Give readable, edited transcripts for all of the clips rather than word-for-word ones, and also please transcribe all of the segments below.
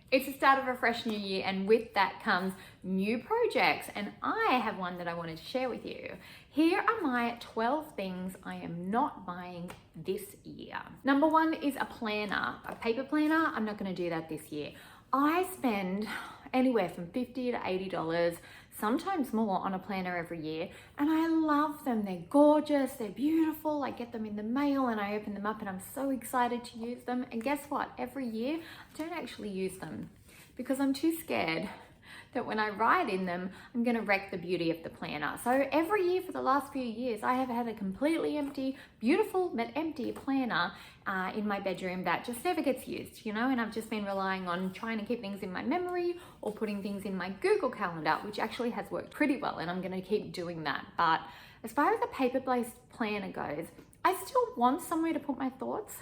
It's the start of a fresh new year, and with that comes new projects, and I have one that I wanted to share with you. Here are my 12 things I am not buying this year. Number one is a planner, a paper planner. I'm not going to do that this year. I spend anywhere from $50 to $80, sometimes more, on a planner every year, and I love them. They're gorgeous, they're beautiful. I get them in the mail and I open them up and I'm so excited to use them. And guess what? Every year I don't actually use them because I'm too scared that when I write in them, I'm going to wreck the beauty of the planner. So every year for the last few years, I have had a completely empty, beautiful but empty planner in my bedroom that just never gets used, you know, and I've just been relying on trying to keep things in my memory or putting things in my Google Calendar, which actually has worked pretty well, and I'm going to keep doing that. But as far as the paper-based planner goes, I still want somewhere to put my thoughts.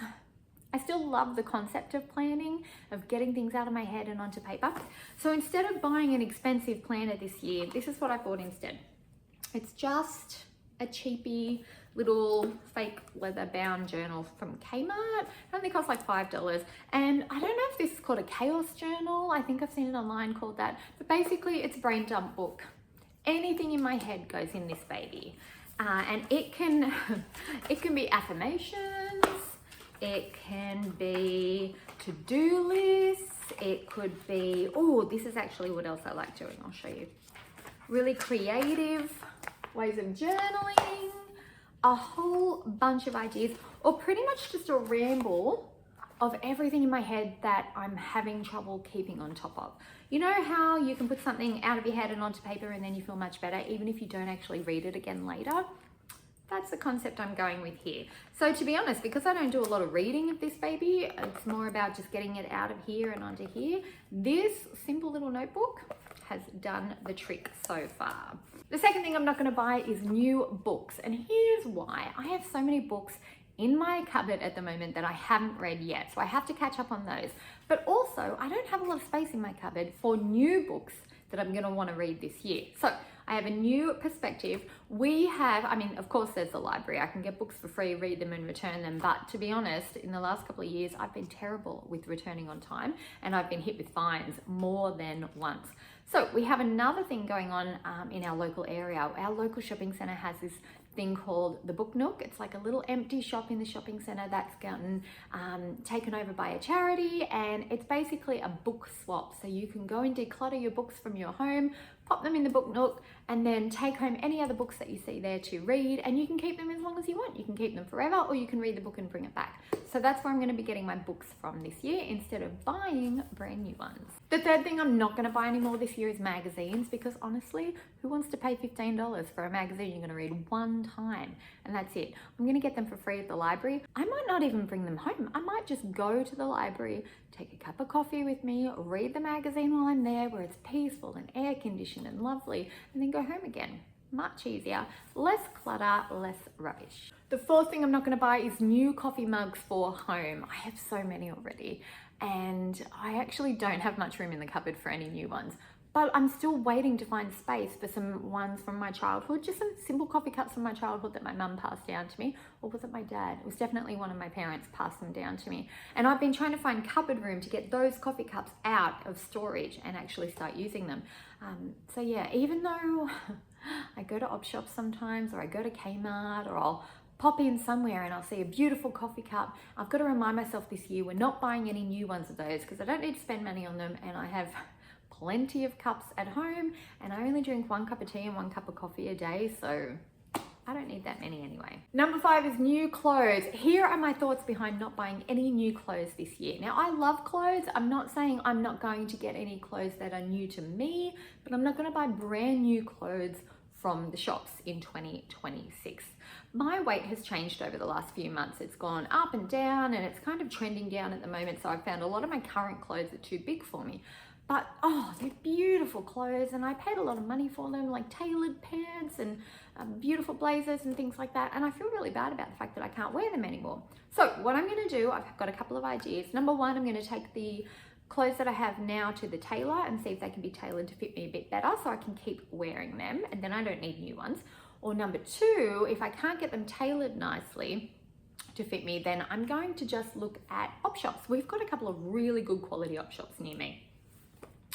I still love the concept of planning, of getting things out of my head and onto paper. So instead of buying an expensive planner this year, this is what I bought instead. It's just a cheapy little fake leather bound journal from Kmart. It only costs like $5. And I don't know if this is called a chaos journal. I think I've seen it online called that. But basically it's a brain dump book. Anything in my head goes in this baby. And it can be affirmations. It can be to-do lists. It could be, oh, this is actually what else I like doing. I'll show you. Really creative ways of journaling, a whole bunch of ideas, or pretty much just a ramble of everything in my head that I'm having trouble keeping on top of. You know how you can put something out of your head and onto paper and then you feel much better, even if you don't actually read it again later? That's the concept I'm going with here. So to be honest, because I don't do a lot of reading of this baby, it's more about just getting it out of here and onto here. This simple little notebook has done the trick so far. The second thing I'm not going to buy is new books. And here's why. I have so many books in my cupboard at the moment that I haven't read yet. So I have to catch up on those. But also, I don't have a lot of space in my cupboard for new books that I'm going to want to read this year. So I have a new perspective. We have, I mean, of course there's the library. I can get books for free, read them and return them. But to be honest, in the last couple of years, I've been terrible with returning on time and I've been hit with fines more than once. So we have another thing going on in our local area. Our local shopping center has this thing called the Book Nook. It's like a little empty shop in the shopping center that's gotten taken over by a charity, and it's basically a book swap. So you can go and declutter your books from your home, pop them in the Book Nook, and then take home any other books that you see there to read, and you can keep them as long as you want. You can keep them forever, or you can read the book and bring it back. So that's where I'm going to be getting my books from this year instead of buying brand new ones. The third thing I'm not going to buy anymore this year is magazines, because honestly, who wants to pay $15 for a magazine you're going to read one time and that's it? I'm going to get them for free at the library. I might not even bring them home. I might just go to the library, take a cup of coffee with me, read the magazine while I'm there where it's peaceful and air conditioned and lovely, and then go home again. Much easier, less clutter, less rubbish. The fourth thing I'm not going to buy is new coffee mugs for home. I have so many already, and I actually don't have much room in the cupboard for any new ones. But I'm still waiting to find space for some ones from my childhood, just some simple coffee cups from my childhood that my mum passed down to me. Or was it my dad? It was definitely one of my parents passed them down to me. And I've been trying to find cupboard room to get those coffee cups out of storage and actually start using them. So yeah, even though I go to op shops sometimes, or I go to Kmart, or I'll pop in somewhere and I'll see a beautiful coffee cup, I've got to remind myself this year we're not buying any new ones of those because I don't need to spend money on them, and I have plenty of cups at home, and I only drink 1 cup of tea and 1 cup of coffee a day, so I don't need that many anyway. Number 5 is new clothes. Here are my thoughts behind not buying any new clothes this year. Now, I love clothes. I'm not saying I'm not going to get any clothes that are new to me, but I'm not going to buy brand new clothes from the shops in 2026. My weight has changed over the last few months. It's gone up and down, and it's kind of trending down at the moment, so I've found a lot of my current clothes are too big for me. But, oh, they're beautiful clothes, and I paid a lot of money for them, like tailored pants and beautiful blazers and things like that. And I feel really bad about the fact that I can't wear them anymore. So what I'm going to do, I've got a couple of ideas. Number 1, I'm going to take the clothes that I have now to the tailor and see if they can be tailored to fit me a bit better so I can keep wearing them, and then I don't need new ones. Or number 2, if I can't get them tailored nicely to fit me, then I'm going to just look at op shops. We've got a couple of really good quality op shops near me.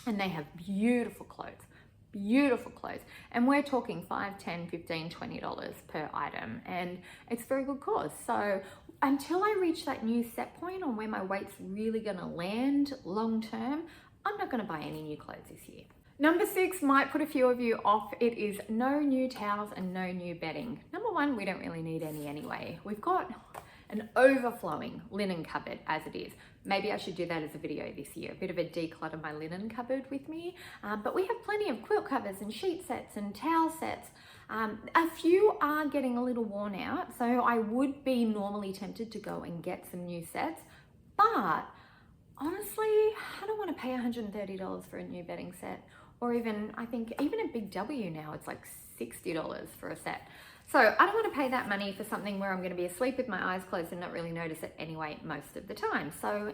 and they have beautiful clothes. Beautiful clothes, and we're talking $5, $10, $15, $20 per item, and it's for a good cause. So until I reach that new set point on where my weight's really gonna land long term, I'm not gonna buy any new clothes this year. Number 6 might put a few of you off. It is no new towels and no new bedding. Number 1, we don't really need any anyway. We've got an overflowing linen cupboard as it is. Maybe I should do that as a video this year, a bit of a declutter my linen cupboard with me. But we have plenty of quilt covers and sheet sets and towel sets. A few are getting a little worn out, so I would be normally tempted to go and get some new sets. But honestly, I don't want to pay $130 for a new bedding set, or even, I think even at Big W now, it's like $60 for a set. So I don't want to pay that money for something where I'm going to be asleep with my eyes closed and not really notice it anyway most of the time. So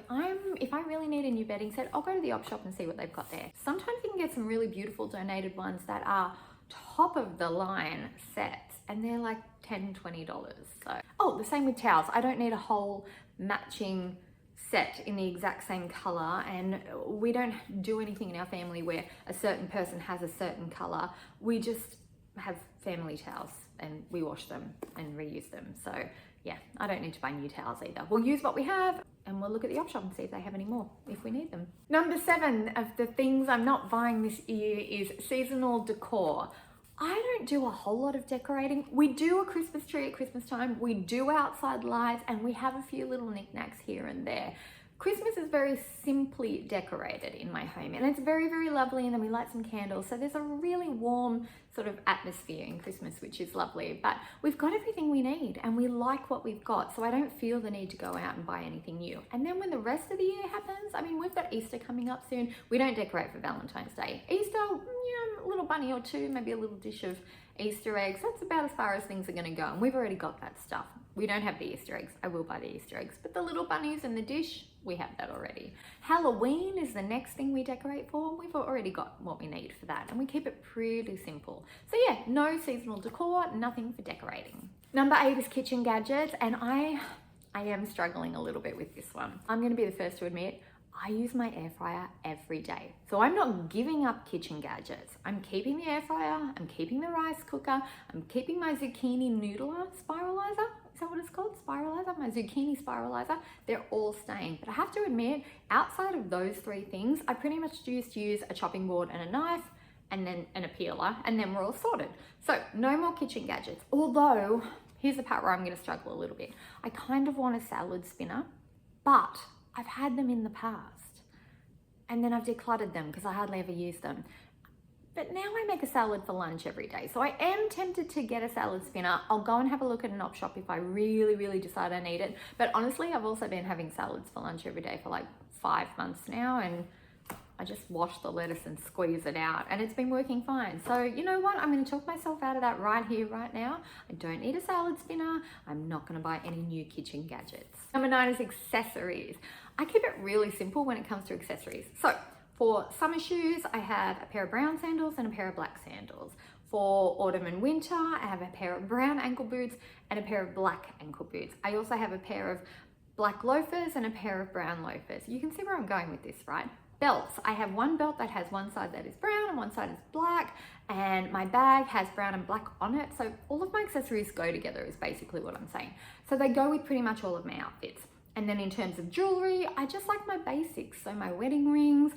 if I really need a new bedding set, I'll go to the op shop and see what they've got there. Sometimes you can get some really beautiful donated ones that are top of the line sets, and they're like $10, $20. So, oh, the same with towels. I don't need a whole matching set in the exact same color, and we don't do anything in our family where a certain person has a certain color. We just have family towels and we wash them and reuse them. So yeah, I don't need to buy new towels either. We'll use what we have, and we'll look at the op shop and see if they have any more if we need them. Number 7 of the things I'm not buying this year is seasonal decor. I don't do a whole lot of decorating. We do a Christmas tree at Christmas time. We do outside lights, and we have a few little knickknacks here and there. Christmas is very simply decorated in my home, and it's very, very lovely, and then we light some candles. So there's a really warm sort of atmosphere in Christmas, which is lovely, but we've got everything we need and we like what we've got. So I don't feel the need to go out and buy anything new. And then when the rest of the year happens, I mean, we've got Easter coming up soon. We don't decorate for Valentine's Day. Easter, a little bunny or two, maybe a little dish of Easter eggs. That's about as far as things are going to go, and we've already got that stuff. We don't have the Easter eggs. I will buy the Easter eggs, but the little bunnies and the dish, we have that already. Halloween is the next thing we decorate for. We've already got what we need for that, and we keep it pretty simple. So yeah, no seasonal decor, nothing for decorating. Number 8 is kitchen gadgets, and I am struggling a little bit with this one. I'm going to be the first to admit, I use my air fryer every day. So I'm not giving up kitchen gadgets. I'm keeping the air fryer, I'm keeping the rice cooker, I'm keeping my zucchini noodler spiralizer. Is that what it's called? Spiralizer? My zucchini spiralizer. They're all staying. But I have to admit, outside of those 3 things, I pretty much just use a chopping board and a knife, and then a peeler, and then we're all sorted. So no more kitchen gadgets. Although, here's the part where I'm gonna struggle a little bit. I kind of want a salad spinner, but I've had them in the past, and then I've decluttered them because I hardly ever use them. But now I make a salad for lunch every day. So I am tempted to get a salad spinner. I'll go and have a look at an op shop if I really, really decide I need it. But honestly, I've also been having salads for lunch every day for like 5 months now, and I just wash the lettuce and squeeze it out, and it's been working fine. So you know what? I'm going to talk myself out of that right here, right now. I don't need a salad spinner. I'm not going to buy any new kitchen gadgets. Number 9 is accessories. I keep it really simple when it comes to accessories. So for summer shoes, I have a pair of brown sandals and a pair of black sandals. For autumn and winter, I have a pair of brown ankle boots and a pair of black ankle boots. I also have a pair of black loafers and a pair of brown loafers. You can see where I'm going with this, right? Belts. I have one belt that has one side that is brown and one side is black, and my bag has brown and black on it. So all of my accessories go together is basically what I'm saying. So they go with pretty much all of my outfits. And then in terms of jewelry, I just like my basics. So my wedding rings,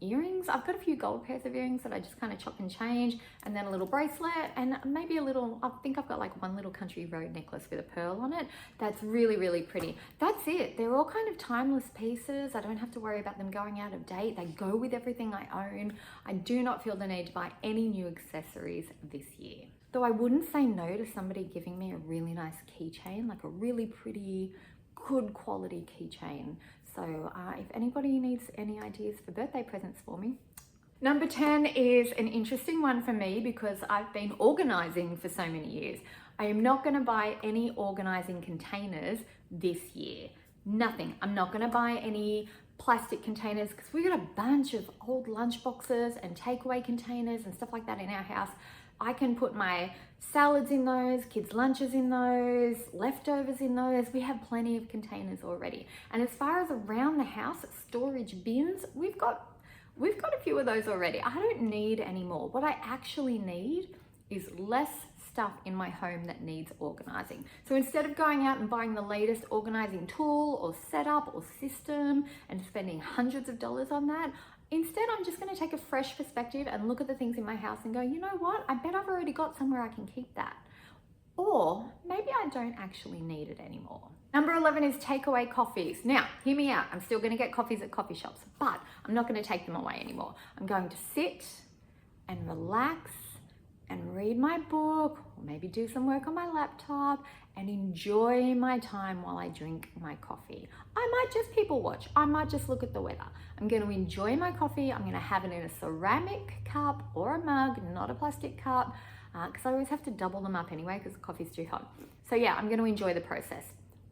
earrings. I've got a few gold pairs of earrings that I just kind of chop and change, and then a little bracelet, and maybe a little, I think I've got like one little country road necklace with a pearl on it. That's really, really pretty. That's it. They're all kind of timeless pieces. I don't have to worry about them going out of date. They go with everything I own. I do not feel the need to buy any new accessories this year. Though I wouldn't say no to somebody giving me a really nice keychain, like a really pretty, good quality keychain. So if anybody needs any ideas for birthday presents for me. Number 10 is an interesting one for me because I've been organizing for so many years. I am not going to buy any organizing containers this year. Nothing. I'm not going to buy any plastic containers because we've got a bunch of old lunch boxes and takeaway containers and stuff like that in our house. I can put my salads in those, kids' lunches in those, leftovers in those. We have plenty of containers already. And as far as around the house, storage bins, we've got We've got a few of those already. I don't need any more. What I actually need is less stuff in my home that needs organizing. So instead of going out and buying the latest organizing tool or setup or system and spending hundreds of dollars on that, instead I'm just going to take a fresh perspective and look at the things in my house and go, you know what? I bet I've already got somewhere I can keep that. Or maybe I don't actually need it anymore. Number 11 is takeaway coffees. Now, hear me out. I'm still going to get coffees at coffee shops, but I'm not going to take them away anymore. I'm going to sit and relax and read my book, or maybe do some work on my laptop and enjoy my time while I drink my coffee. I might just people watch. I might just look at the weather. I'm going to enjoy my coffee. I'm going to have it in a ceramic cup or a mug, not a plastic cup, because I always have to double them up anyway because the coffee's too hot. So yeah, I'm going to enjoy the process.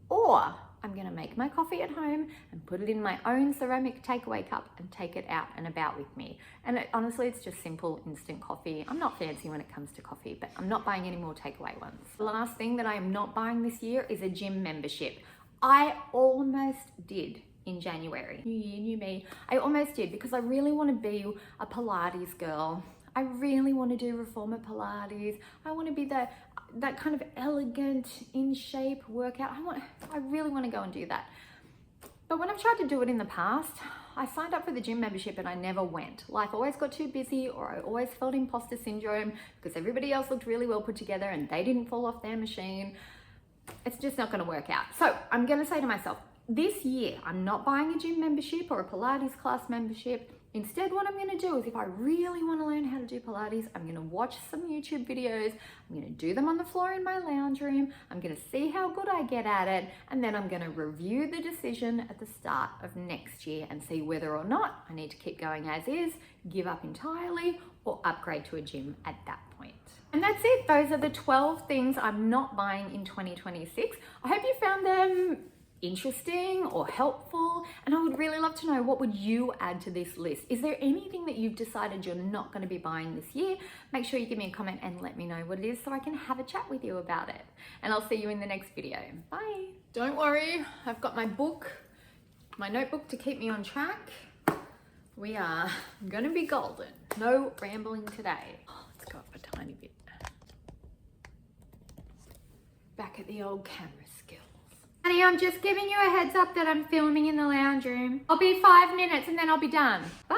Or I'm going to make my coffee at home and put it in my own ceramic takeaway cup and take it out and about with me. And honestly, it's just simple instant coffee. I'm not fancy when it comes to coffee, but I'm not buying any more takeaway ones. The last thing that I am not buying this year is a gym membership. I almost did in January. New year, new me. I almost did because I really want to be a Pilates girl. I really want to do reformer Pilates. I want to be that kind of elegant, in shape workout. I really want to go and do that. But when I've tried to do it in the past, I signed up for the gym membership and I never went. Life always got too busy, or I always felt imposter syndrome because everybody else looked really well put together and they didn't fall off their machine. It's just not going to work out. So I'm going to say to myself, this year, I'm not buying a gym membership or a Pilates class membership. Instead, what I'm going to do is if I really want to learn how to do Pilates, I'm going to watch some YouTube videos. I'm going to do them on the floor in my lounge room. I'm going to see how good I get at it. And then I'm going to review the decision at the start of next year and see whether or not I need to keep going as is, give up entirely, or upgrade to a gym at that point. And that's it. Those are the 12 things I'm not buying in 2026. I hope you found them interesting or helpful, and I would really love to know, what would you add to this list? Is there anything that you've decided you're not going to be buying this year? Make sure you give me a comment and let me know what it is so I can have a chat with you about it. And I'll see you in the next video. Bye. Don't worry, I've got my book, my notebook to keep me on track. We are going to be golden. No rambling today. Let's go up a tiny bit. Back at the old camera skills. Honey, I'm just giving you a heads up that I'm filming in the lounge room. I'll be 5 minutes and then I'll be done. Bye.